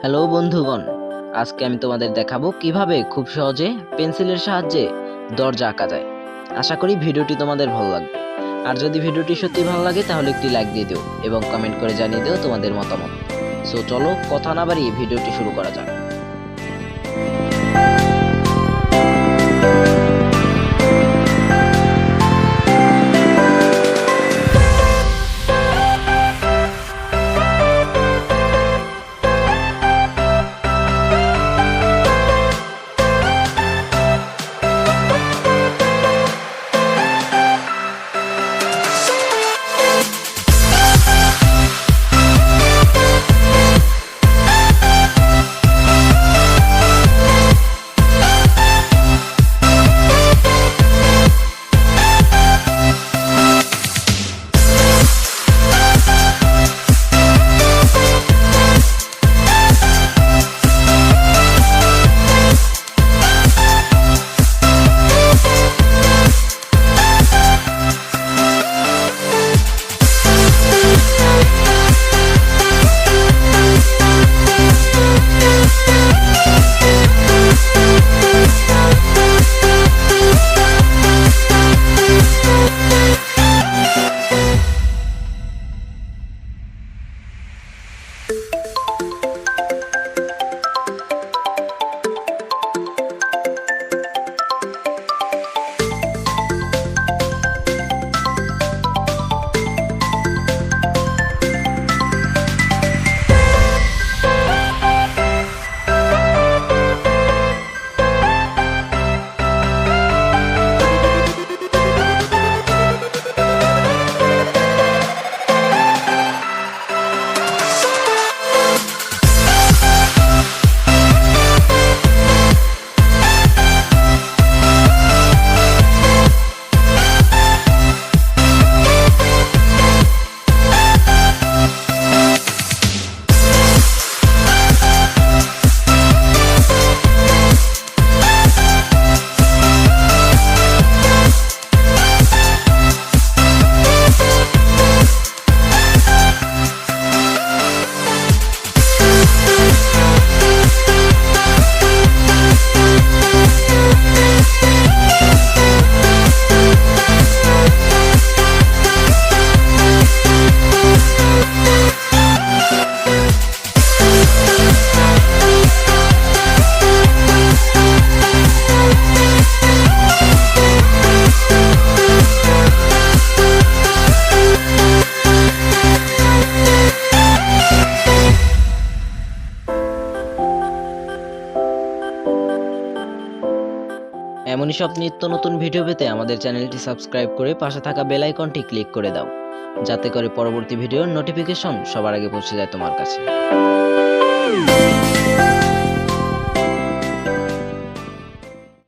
Hello বন্ধুগণ, আজকে আমি তোমাদের দেখাবো কিভাবে খুব সহজে পেন্সিলের সাহায্যে দরজা আঁকা যায়। আশা করি ভিডিওটি তোমাদের ভালো লাগবে। আর যদি ভিডিওটি সত্যি ভালো লাগে তাহলে একটি লাইক দিয়ে দিও এবং কমেন্ট করে জানিয়ে দিও তোমাদের মতামত। সো চলো কথা না বাড়িয়ে ভিডিওটি শুরু করা যাক। এমনই সব নিত্য নতুন ভিডিও পেতে আমাদের চ্যানেলটি সাবস্ক্রাইব করে পাশে থাকা বেল আইকনটি ক্লিক করে দাও, যাতে করে পরবর্তী ভিডিওর নোটিফিকেশন সবার আগে পৌঁছে যায় তোমার কাছে।